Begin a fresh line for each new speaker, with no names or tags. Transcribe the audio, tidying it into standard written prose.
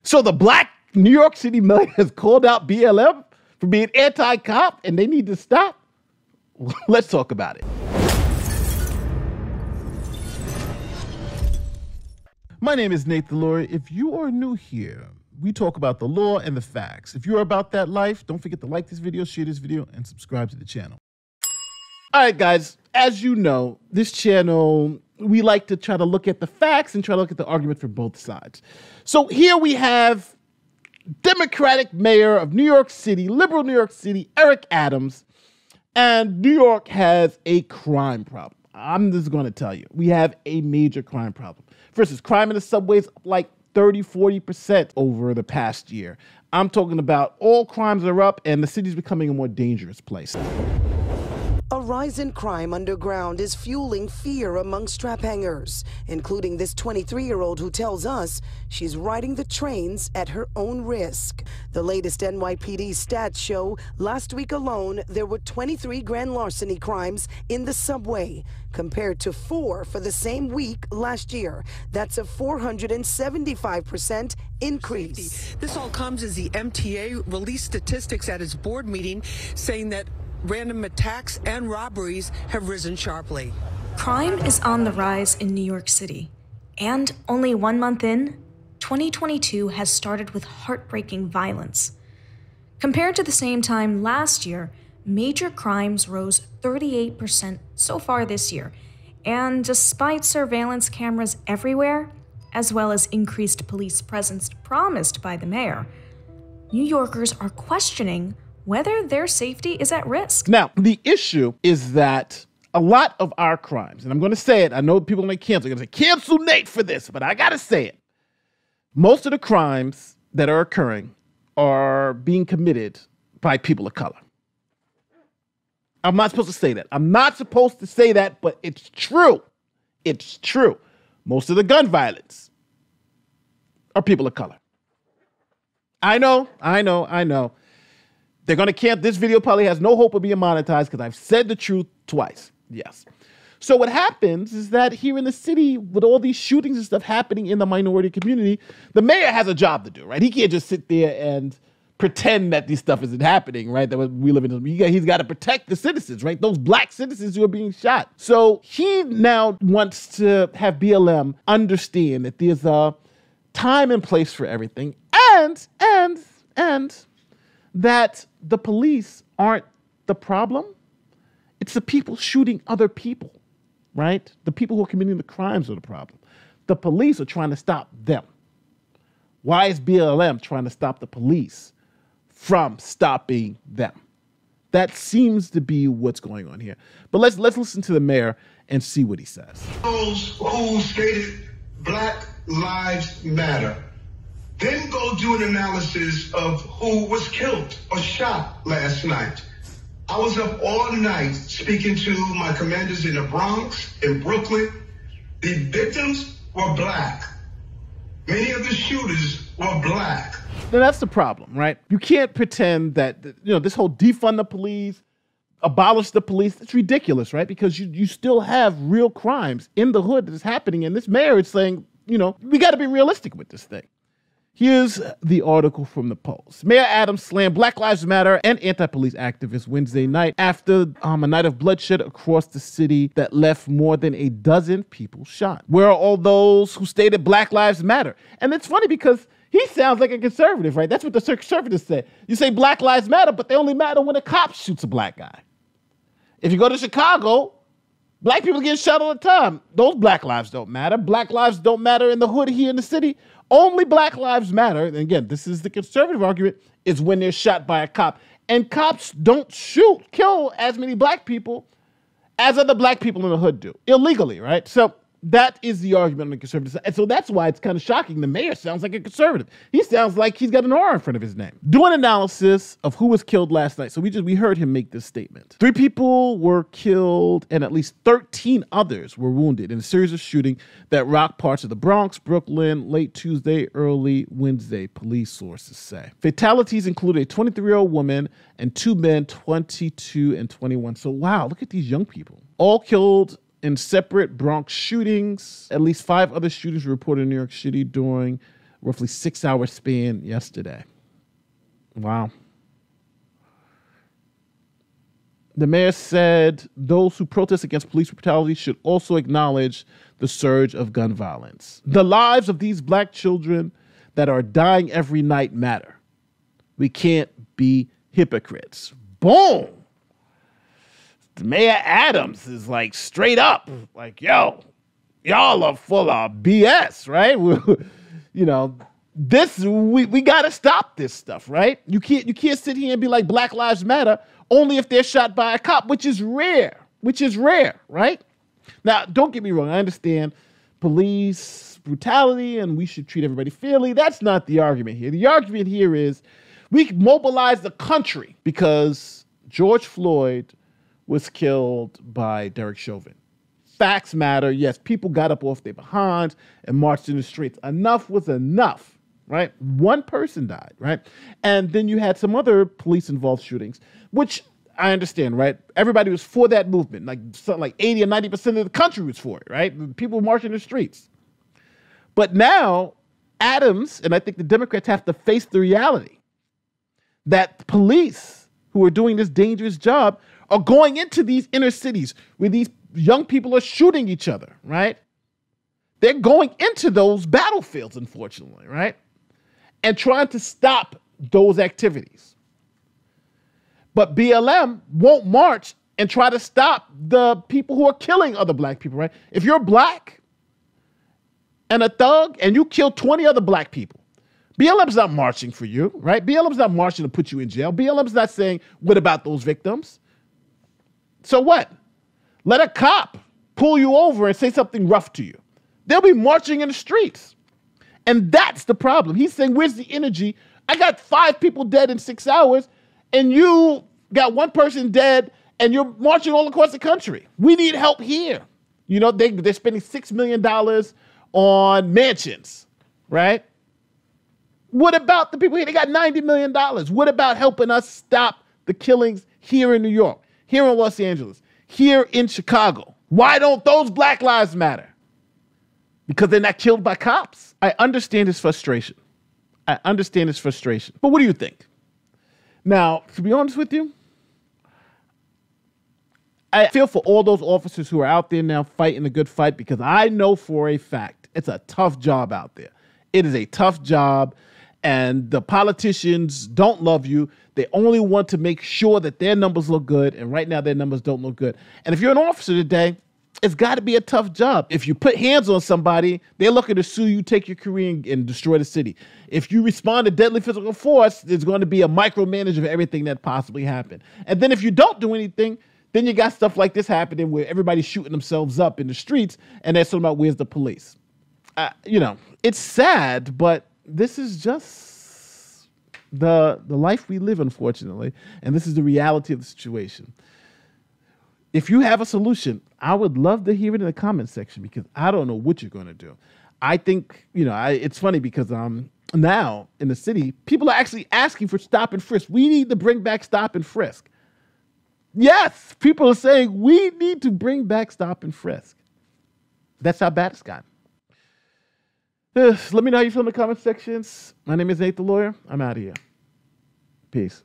So the black New York City mayor has called out BLM for being anti-cop and they need to stop? Let's talk about it. My name is Nathan Laurie. If you are new here, we talk about the law and the facts. If you're about that life, don't forget to like this video, share this video, and subscribe to the channel. All right, guys, as you know, this channel, we like to try to look at the facts and try to look at the argument for both sides. So here we have Democratic Mayor of New York City, liberal New York City, Eric Adams, and New York has a crime problem. I'm just going to tell you, we have a major crime problem. First, is crime in the subways up like 30-40% over the past year. I'm talking about all crimes are up and the city's becoming a more dangerous place.
A rise in crime underground is fueling fear among strap hangers, including this 23-year-old who tells us she's riding the trains at her own risk. The latest NYPD stats show last week alone there were 23 grand larceny crimes in the subway, compared to 4 for the same week last year. That's a 475% increase.
This all comes as the MTA released statistics at its board meeting saying that random attacks and robberies have risen sharply.
Crime is on the rise in New York City. And only 1 month in, 2022 has started with heartbreaking violence. Compared to the same time last year, major crimes rose 38% so far this year. And despite surveillance cameras everywhere, as well as increased police presence promised by the mayor, New Yorkers are questioning whether their safety is at risk.
Now, the issue is that a lot of our crimes, and I'm going to say it, I know people may cancel, they're going to say, cancel Nate for this, but I got to say it. Most of the crimes that are occurring are being committed by people of color. I'm not supposed to say that. I'm not supposed to say that, but it's true. It's true. Most of the gun violence are people of color. I know. They're going to cancel. This video probably has no hope of being monetized because I've said the truth twice. Yes. So what happens is that here in the city, with all these shootings and stuff happening in the minority community, the mayor has a job to do, right? He can't just sit there and pretend that this stuff isn't happening, right? That we live in. He's got to protect the citizens, right? Those black citizens who are being shot. So he now wants to have BLM understand that there's a time and place for everything, and that the police aren't the problem. It's the people shooting other people, right? The people who are committing the crimes are the problem. The police are trying to stop them. Why is BLM trying to stop the police from stopping them? That seems to be what's going on here. But let's listen to the mayor and see what he says.
Those who stated Black Lives Matter then go do an analysis of who was killed or shot last night. I was up all night speaking to my commanders in the Bronx, in Brooklyn. The victims were black. Many of the shooters were black.
Now that's the problem, right? You can't pretend that, this whole defund the police, abolish the police, it's ridiculous, right? Because you still have real crimes in the hood that is happening. And this mayor is saying, we got to be realistic with this thing. Here's the article from the Post. Mayor Adams slammed Black Lives Matter and anti-police activists Wednesday night after a night of bloodshed across the city that left more than a dozen people shot. Where are all those who stated Black Lives Matter? And it's funny because he sounds like a conservative, right? That's what the conservatives say. You say Black Lives Matter, but they only matter when a cop shoots a black guy. If you go to Chicago, black people get shot all the time. Those Black lives don't matter. Black lives don't matter in the hood here in the city. Only Black lives matter, and again, this is the conservative argument, is when they're shot by a cop. And cops don't kill as many black people as other black people in the hood do, illegally, right? So that is the argument on the conservative side. And so that's why it's kind of shocking. The mayor sounds like a conservative. He sounds like he's got an R in front of his name. Do an analysis of who was killed last night. So we heard him make this statement. 3 people were killed and at least 13 others were wounded in a series of shootings that rocked parts of the Bronx, Brooklyn, late Tuesday, early Wednesday, police sources say. Fatalities included a 23-year-old woman and 2 men, 22 and 21. So wow, look at these young people. All killed in separate Bronx shootings. At least 5 other shootings were reported in New York City during roughly 6-hour span yesterday. Wow. The mayor said those who protest against police brutality should also acknowledge the surge of gun violence. The lives of these black children that are dying every night matter. We can't be hypocrites. Boom. Mayor Adams is like straight up like, yo, y'all are full of BS, right? You know, we got to stop this stuff, right? You can't sit here and be like Black Lives Matter only if they're shot by a cop, which is rare, right? Now, don't get me wrong. I understand police brutality and we should treat everybody fairly. That's not the argument here. The argument here is we mobilize the country because George Floyd was killed by Derek Chauvin. Facts matter. Yes, people got up off their behinds and marched in the streets. Enough was enough, right? One person died, right? And then you had some other police-involved shootings, which I understand, right? Everybody was for that movement. Like something like 80 or 90% of the country was for it, right? People marching in the streets. But now Adams and I think the Democrats have to face the reality that police who are doing this dangerous job are going into these inner cities where these young people are shooting each other, right? They're going into those battlefields, unfortunately, right? And trying to stop those activities. But BLM won't march and try to stop the people who are killing other black people, right? If you're black and a thug and you kill 20 other black people, BLM's not marching for you, right? BLM's not marching to put you in jail. BLM's not saying, what about those victims? So what? Let a cop pull you over and say something rough to you. They'll be marching in the streets. And that's the problem. He's saying, where's the energy? I got 5 people dead in 6 hours, and you got 1 person dead, and you're marching all across the country. We need help here. You know, they're spending $6 million on mansions, right? What about the people here? They got $90 million. What about helping us stop the killings here in New York, here in Los Angeles, here in Chicago? Why don't those Black lives matter? Because they're not killed by cops. I understand his frustration. But what do you think? Now, to be honest with you, I feel for all those officers who are out there now fighting a good fight because I know for a fact it's a tough job out there. It is a tough job, and the politicians don't love you. They only want to make sure that their numbers look good, and right now their numbers don't look good. And if you're an officer today, it's got to be a tough job. If you put hands on somebody, they're looking to sue you, take your career, and destroy the city. If you respond to deadly physical force, there's going to be a micromanage of everything that possibly happened. And then if you don't do anything, then you got stuff like this happening where everybody's shooting themselves up in the streets, and they're talking about where's the police. You know, it's sad, but this is just the life we live, unfortunately, and this is the reality of the situation. If you have a solution, I would love to hear it in the comment section because I don't know what you're going to do. I think, you know, it's funny because now in the city, people are actually asking for stop and frisk. We need to bring back stop and frisk. Yes, people are saying we need to bring back stop and frisk. That's how bad it's gotten. Let me know how you feel in the comment sections. My name is Nate the Lawyer. I'm out of here. Peace.